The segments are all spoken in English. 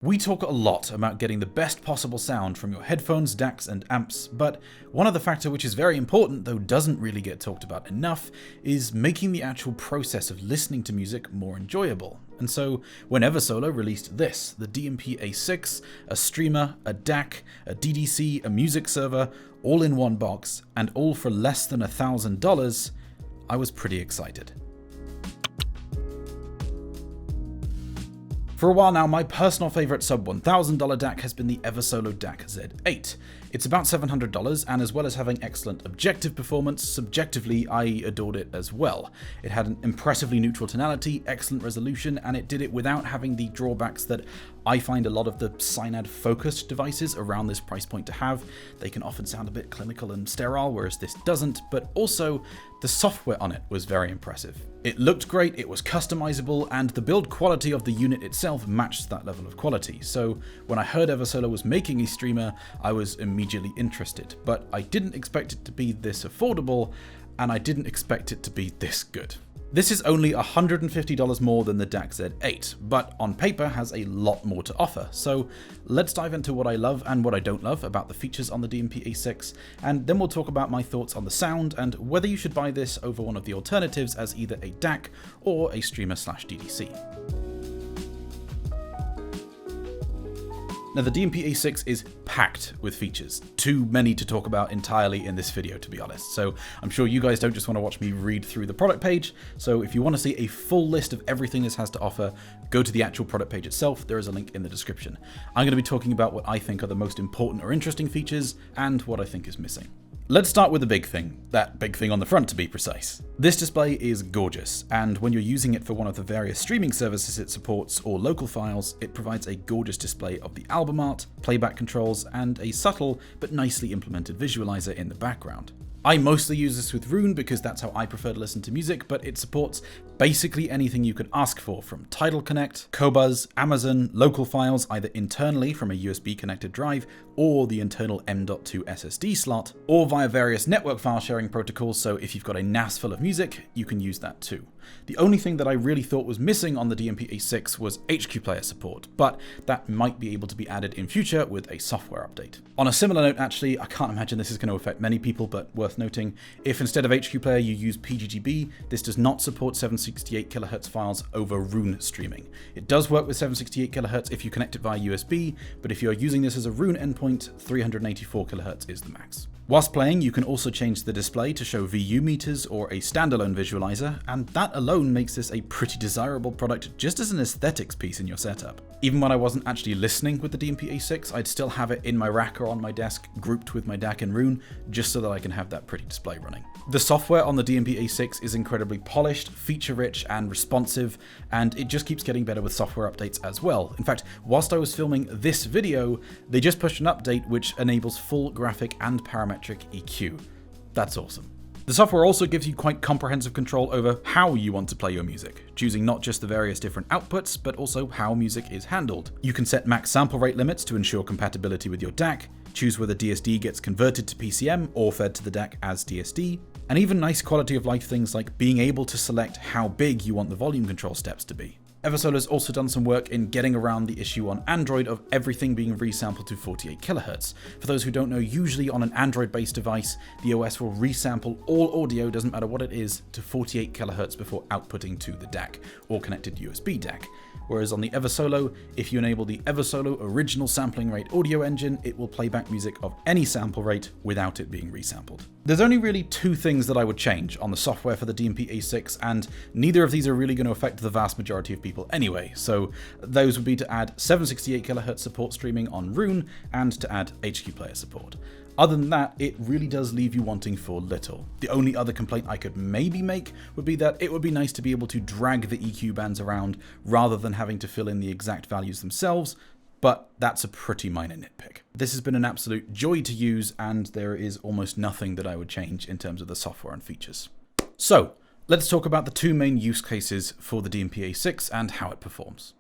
We talk a lot about getting the best possible sound from your headphones, DACs, and amps, but one other factor which is very important, though doesn't really get talked about enough, is making the actual process of listening to music more enjoyable. And so, when Eversolo released this, the DMP-A6, a streamer, a DAC, a DDC, a music server, all in one box, and all for less than $1,000, I was pretty excited. For a while now, my personal favourite sub $1,000 DAC has been the Eversolo DAC Z8. It's about $700, and as well as having excellent objective performance, subjectively I adored it as well. It had an impressively neutral tonality, excellent resolution, and it did it without having the drawbacks that I find a lot of the Synad-focused devices around this price point to have. They can often sound a bit clinical and sterile, whereas this doesn't, but also the software on it was very impressive. It looked great, it was customizable, and the build quality of the unit itself matched that level of quality. So when I heard Eversolo was making a streamer, I was immediately interested, but I didn't expect it to be this affordable, and I didn't expect it to be this good. This is only $150 more than the DAC Z8, but on paper has a lot more to offer. So let's dive into what I love and what I don't love about the features on the DMP-A6, and then we'll talk about my thoughts on the sound and whether you should buy this over one of the alternatives as either a DAC or a streamer/DDC. Now, the DMP-A6 is packed with features, too many to talk about entirely in this video, to be honest. So I'm sure you guys don't just want to watch me read through the product page. So if you want to see a full list of everything this has to offer, go to the actual product page itself. There is a link in the description. I'm going to be talking about what I think are the most important or interesting features and what I think is missing. Let's start with the big thing, that big thing on the front to be precise. This display is gorgeous, and when you're using it for one of the various streaming services it supports or local files, it provides a gorgeous display of the album art, playback controls, and a subtle but nicely implemented visualizer in the background. I mostly use this with Roon because that's how I prefer to listen to music, but it supports basically anything you could ask for, from Tidal Connect, Qobuz, Amazon, local files either internally from a USB connected drive or the internal M.2 SSD slot, or via various network file sharing protocols, so if you've got a NAS full of music, you can use that too. The only thing that I really thought was missing on the DMP-A6 was HQ player support, but that might be able to be added in future with a software update. On a similar note, actually, I can't imagine this is going to affect many people, but worth noting, if instead of HQ player you use PGGB, this does not support 768 kHz files over Roon streaming. It does work with 768 kHz if you connect it via USB, but if you're using this as a Roon endpoint, 384 kHz is the max. Whilst playing, you can also change the display to show VU meters or a standalone visualizer, and that alone makes this a pretty desirable product just as an aesthetics piece in your setup. Even when I wasn't actually listening with the DMP-A6, I'd still have it in my rack or on my desk grouped with my DAC and Roon, just so that I can have that pretty display running. The software on the DMP-A6 is incredibly polished, feature-rich, and responsive, and it just keeps getting better with software updates as well. In fact, whilst I was filming this video, they just pushed an update which enables full graphic and parametric EQ. That's awesome. The software also gives you quite comprehensive control over how you want to play your music, choosing not just the various different outputs, but also how music is handled. You can set max sample rate limits to ensure compatibility with your DAC, choose whether DSD gets converted to PCM or fed to the DAC as DSD, and even nice quality of life things like being able to select how big you want the volume control steps to be. Eversolo has also done some work in getting around the issue on Android of everything being resampled to 48 kHz. For those who don't know, usually on an Android-based device, the OS will resample all audio, doesn't matter what it is, to 48 kHz before outputting to the DAC or connected USB DAC. Whereas on the Eversolo, if you enable the Eversolo original sampling rate audio engine, it will play back music of any sample rate without it being resampled. There's only really two things that I would change on the software for the DMP-A6, and neither of these are really going to affect the vast majority of people anyway. So those would be to add 768 kHz support streaming on Roon and to add HQ player support. Other than that, it really does leave you wanting for little. The only other complaint I could maybe make would be that it would be nice to be able to drag the EQ bands around rather than having to fill in the exact values themselves, but that's a pretty minor nitpick. This has been an absolute joy to use, and there is almost nothing that I would change in terms of the software and features. So let's talk about the two main use cases for the DMP-A6 and how it performs.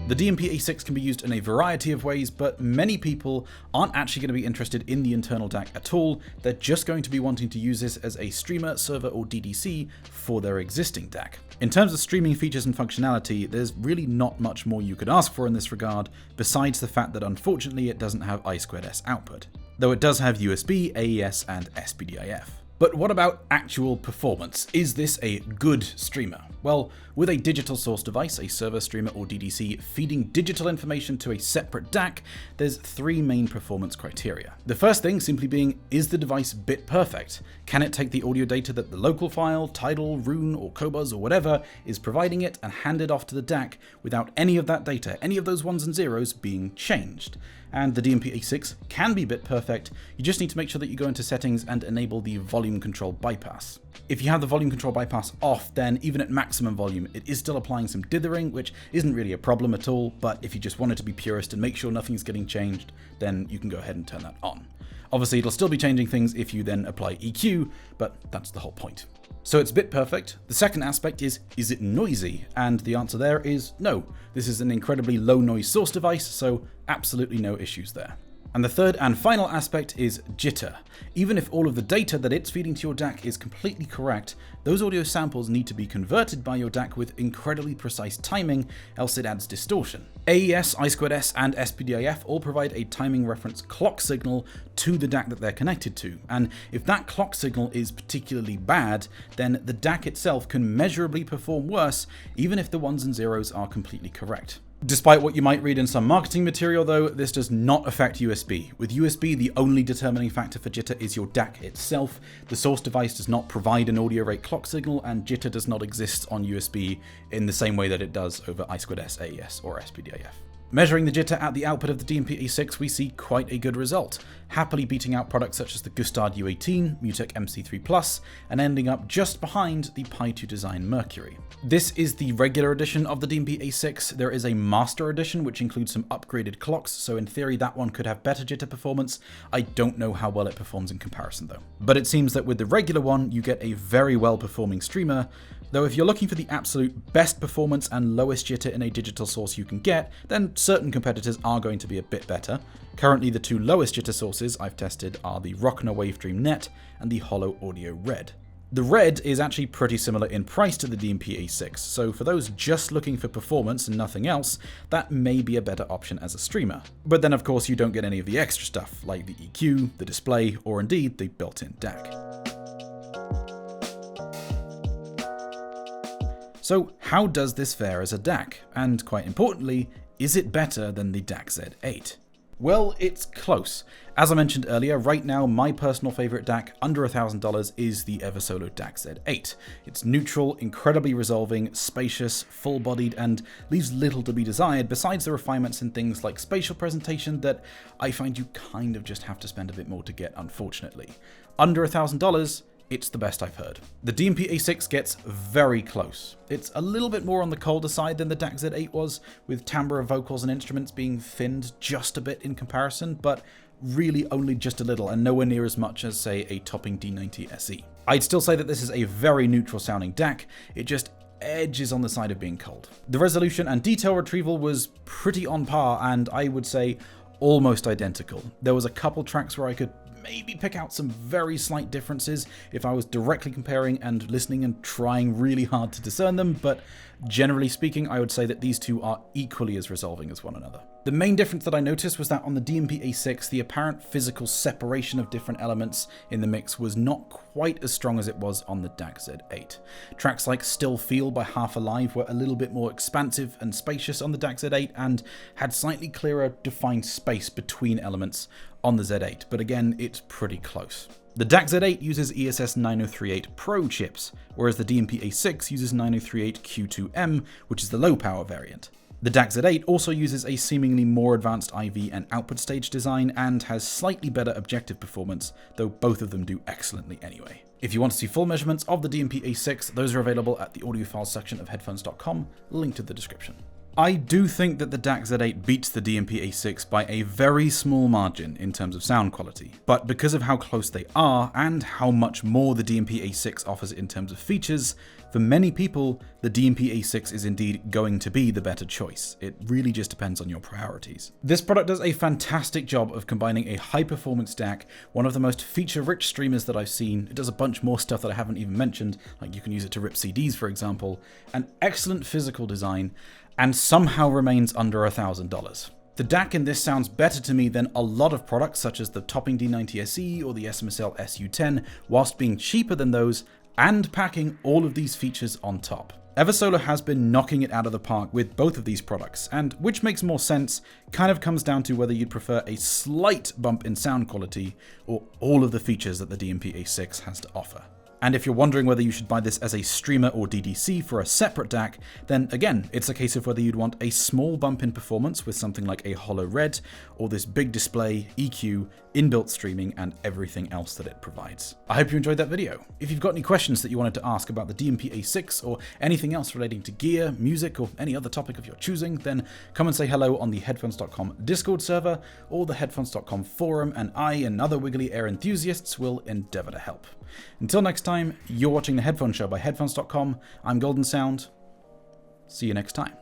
The DMP-A6 can be used in a variety of ways, but many people aren't actually going to be interested in the internal DAC at all. They're just going to be wanting to use this as a streamer, server, or DDC for their existing DAC. In terms of streaming features and functionality, there's really not much more you could ask for in this regard, besides the fact that unfortunately it doesn't have I2S output, though it does have USB, AES, and SPDIF. But what about actual performance? Is this a good streamer? Well, with a digital source device, a server, streamer, or DDC, feeding digital information to a separate DAC, there's three main performance criteria. The first thing simply being, is the device bit perfect? Can it take the audio data that the local file, Tidal, Rune, or Qobuz, or whatever is providing it and hand it off to the DAC without any of that data, any of those ones and zeros being changed? And the DMP-A6 can be bit perfect, you just need to make sure that you go into settings and enable the volume control bypass. If you have the volume control bypass off, then even at maximum volume, it is still applying some dithering, which isn't really a problem at all, but if you just wanted to be purist and make sure nothing's getting changed, then you can go ahead and turn that on. Obviously, it'll still be changing things if you then apply EQ, but that's the whole point. So it's bit perfect. The second aspect is it noisy? And the answer there is no. This is an incredibly low noise source device, so absolutely no issues there. And the third and final aspect is jitter. Even if all of the data that it's feeding to your DAC is completely correct, those audio samples need to be converted by your DAC with incredibly precise timing, else it adds distortion. AES, I2S, and SPDIF all provide a timing reference clock signal to the DAC that they're connected to, and if that clock signal is particularly bad, then the DAC itself can measurably perform worse, even if the ones and zeros are completely correct. Despite what you might read in some marketing material though, this does not affect USB. With USB, the only determining factor for jitter is your DAC itself. The source device does not provide an audio rate clock signal, and jitter does not exist on USB in the same way that it does over I2S, AES, or SPDIF. Measuring the jitter at the output of the DMP-A6, we see quite a good result, happily beating out products such as the Gustard U18, Mutec MC3+, and ending up just behind the Pi 2 Design Mercury. This is the regular edition of the DMP-A6. There is a master edition which includes some upgraded clocks, so in theory that one could have better jitter performance. I don't know how well it performs in comparison though. But it seems that with the regular one, you get a very well performing streamer, though if you're looking for the absolute best performance and lowest jitter in a digital source you can get, then certain competitors are going to be a bit better. Currently the two lowest jitter sources I've tested are the Rockner Wavedream Net and the Hollow Audio Red. The Red is actually pretty similar in price to the DMP-A6, so for those just looking for performance and nothing else, that may be a better option as a streamer. But then of course you don't get any of the extra stuff, like the EQ, the display, or indeed the built-in DAC. So how does this fare as a DAC? And quite importantly, is it better than the DAC Z8? Well, it's close. As I mentioned earlier, right now my personal favorite DAC under $1,000 is the Eversolo DAC Z8. It's neutral, incredibly resolving, spacious, full-bodied, and leaves little to be desired besides the refinements in things like spatial presentation that I find you kind of just have to spend a bit more to get, unfortunately. Under $1,000, it's the best I've heard. The DMP-A6 gets very close. It's a little bit more on the colder side than the DAC Z8 was, with timbre of vocals and instruments being thinned just a bit in comparison, but really only just a little and nowhere near as much as, say, a topping D90 SE. I'd still say that this is a very neutral sounding DAC, it just edges on the side of being cold. The resolution and detail retrieval was pretty on par, and I would say almost identical. There was a couple tracks where I could maybe pick out some very slight differences if I was directly comparing and listening and trying really hard to discern them, but generally speaking, I would say that these two are equally as resolving as one another. The main difference that I noticed was that on the DMP-A6, the apparent physical separation of different elements in the mix was not quite as strong as it was on the DAC Z8. Tracks like Still Feel by Half Alive were a little bit more expansive and spacious on the DAC Z8 and had slightly clearer defined space between elements on the Z8, but again, it's pretty close. The DAC Z8 uses ESS 9038 Pro chips, whereas the DMP-A6 uses 9038 Q2M, which is the low power variant. The DAC Z8 also uses a seemingly more advanced IV and output stage design and has slightly better objective performance, though both of them do excellently anyway. If you want to see full measurements of the DMP-A6, those are available at the audiofiles section of headphones.com, linked to the description. I do think that the DAC Z8 beats the DMP-A6 by a very small margin in terms of sound quality, but because of how close they are and how much more the DMP-A6 offers in terms of features, for many people, the DMP-A6 is indeed going to be the better choice. It really just depends on your priorities. This product does a fantastic job of combining a high-performance DAC, one of the most feature-rich streamers that I've seen. It does a bunch more stuff that I haven't even mentioned, like you can use it to rip CDs, for example, an excellent physical design, and somehow remains under $1,000. The DAC in this sounds better to me than a lot of products such as the topping D90 SE or the SMSL SU10, whilst being cheaper than those and packing all of these features on top. Eversolo has been knocking it out of the park with both of these products, and which makes more sense kind of comes down to whether you'd prefer a slight bump in sound quality or all of the features that the DMP-A6 has to offer. And if you're wondering whether you should buy this as a streamer or DDC for a separate DAC, then again, it's a case of whether you'd want a small bump in performance with something like a Holo Red, or this big display, EQ, inbuilt streaming, and everything else that it provides. I hope you enjoyed that video. If you've got any questions that you wanted to ask about the DMP-A6 or anything else relating to gear, music, or any other topic of your choosing, then come and say hello on the Headphones.com Discord server or the Headphones.com forum, and I and other Wiggly Air enthusiasts will endeavor to help. Until next time, you're watching The Headphone Show by Headphones.com. I'm GoldenSound. See you next time.